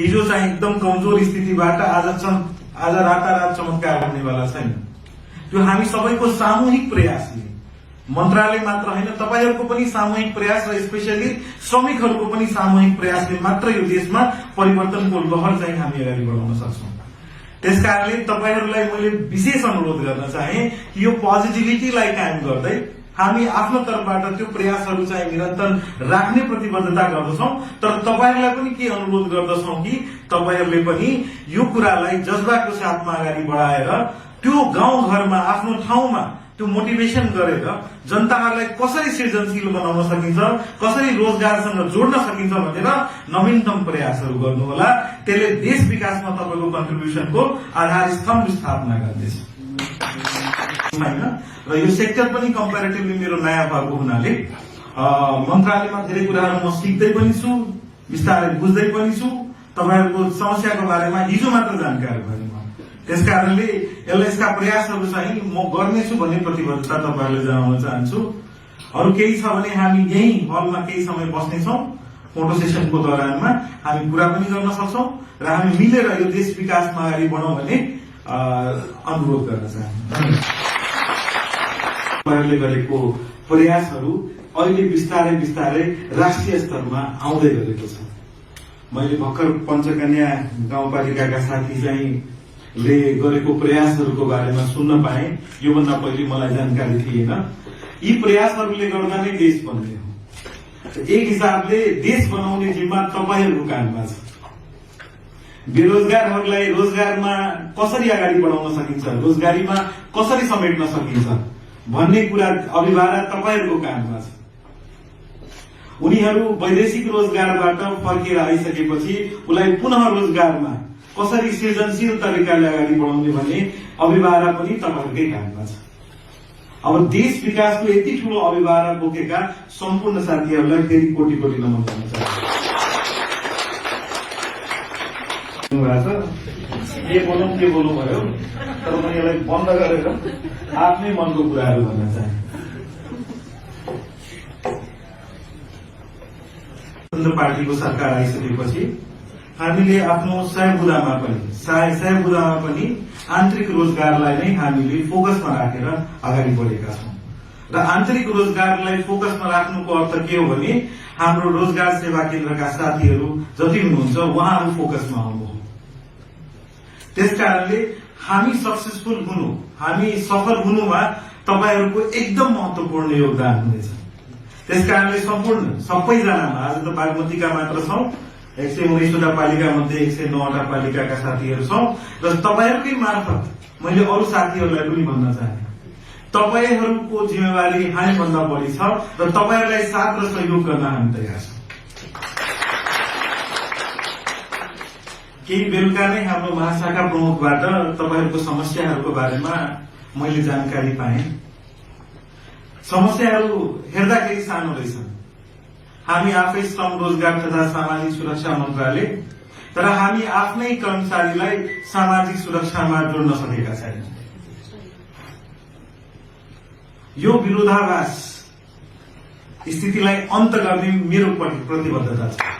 हिजो चाहिँ एकदम कमजोर स्थितिबाट आज रातारात चमत्कार हुनेवाला छैन। त्यो हामी सबैको सामूहिक प्रयासले, मन्त्रालय मात्र होइन, तपाईहरूको पनि सामूहिक प्रयास र स्पेशली श्रमिकहरूको पनि सामूहिक प्रयासले मात्र यो देशमा परिवर्तनको लहर चाहिँ हामी अगाडि बढाउन सक्छौं। त्यसकारणले तपाईहरूलाई मैले विशेष अनुरोध गर्न चाहे कि यो पोजिटिभिटीलाई कायम गर्दै हामी आफ्नो तर्फबाट त्यो प्रयासहरू चाहिँ निरन्तर राख्ने प्रतिबद्धता गर्दछौं। तर तपाईहरूलाई पनि के अनुरोध गर्दछौं कि तपाईहरूले पनि यो कुरालाई जज्बाको साथमा अगाडि बढाएर त्यो गाउँ घरमा आफ्नो ठाउँमा त्यो मोटिभेसन गरेर जनताहरूलाई कसरी सृजनशील बनाउन सकिन्छ, कसरी रोजगारसँग जोड्न सकिन्छ भनेर नवीनतम प्रयासहरू गर्नुहोला। त्यसले देश विकासमा तपाईको कन्ट्रिब्युसनको आधार स्तम्भ स्थापना गर्नेछ हैन। र यो सेक्टर पनि कम्पेरिटिभली मेरो नयाँ भएको हुनाले मन्त्रालयमा धेरै कुराहरू म सिक्दै पनि छु, बिस्तारै बुझ्दै पनि छु। तपाईहरुको समस्याको बारेमा हिजो मात्र जानकारी भयो। त्यसकारणले यसका प्रयासहरू चाहिँ म गर्नेछु भन्ने प्रतिबद्धता तपाईहरुले जनाउन चाहन्छु। अरु केही छ भने हामी यही हलमा केही समय बस्नेछौं। फोटो सेसनको दौरानमा हामी कुरा पनि गर्न सक्छौं र हामी मिलेर यो देश विकासमा अगाडि बढौं भन्ने अनुरोध गर्न चाहन्छु। तपाईहरुले गरेको प्रयासहरू अहिले बिस्तारै बिस्तारै राष्ट्रिय स्तरमा आउँदै गरेको छ। मैले भर्खर पञ्चकन्या गाउँपालिकाका साथी चाहिँ ले गरेको प्रयासहरूको बारेमा सुन्न पाए। योभन्दा पहिले मलाई जानकारी थिएन। यी प्रयासहरूले गर्दा नै देश बन्ने हो। एक हिसाबले देश बनाउने जिम्मा तपाईहरुको काँधमा छ। बेरोजगारहरूलाई रोजगारमा कसरी अगाडि बढाउन सकिन्छ, रोजगारीमा कसरी समेट्न सकिन्छ भन्ने कुरा अभिभार तपाईहरुको काँधमा छ। उनीहरू वैदेशिक रोजगारबाट फर्केर आइसकेपछि उलाई पुनः रोजगारमा कसरी सृजनशील तरिकाले अगाडि बढाउने भन्ने अभिभार पनि तपाईहरुकै काममा छ। अब देश विकासको यति ठूलो अभिभार बोकेका सम्पूर्ण साथीहरूलाई फेरि कोटी कोटी नमन गर्न चाहन्छु। के बोलौं भयो, तर म यसलाई बन्द गरेर आफ्नै मनको कुराहरू भन्न चाहे। पार्टीको सरकार आइसकेपछि हामीले आफ्नो सय बुदामा पनि आन्तरिक रोजगारलाई नै हामीले फोकसमा राखेर अगाडि बढेका छौं। र आन्तरिक रोजगारलाई फोकसमा राख्नुको अर्थ के हो भने हाम्रो रोजगार सेवा केन्द्रका साथीहरू जति हुनुहुन्छ उहाँहरू फोकसमा आउनु हो। त्यसकारणले हामी सक्सेसफुल हुनु, हामी सफल हुनुमा तपाईहरुको एकदम महत्वपूर्ण योगदान हुनेछ। त्यसकारणले सम्पूर्ण सबैजनामा आज त बागमतीका मात्र छौं, 119वटा पालिका मध्ये 109वटा पालिकाका साथीहरू छौं र तपाईहरुकै मार्फत मैले अरु साथीहरूलाई पनि भन्न चाहे तपाईहरुको जिम्मेवारी हामी भन्दा बढी छ र तपाईहरुलाई साथ र सहयोग गर्न हामी तयार छौं। केही बेलुका नै हाम्रो महाशाखा प्रमुखबाट तपाईहरुको समस्याहरूको बारेमा मैले जानकारी पाएँ। समस्याहरू हेर्दाखेरि सानो रहेछन्। हामी आफै श्रम रोजगार तथा सामाजिक सुरक्षा मन्त्रालय, तर हामी आफ्नै कर्मचारीलाई सामाजिक सुरक्षामा जोड्न सकेका छैनौं। यो विरोधाभास स्थितिलाई अन्त गर्ने मेरो प्रतिबद्धता छ।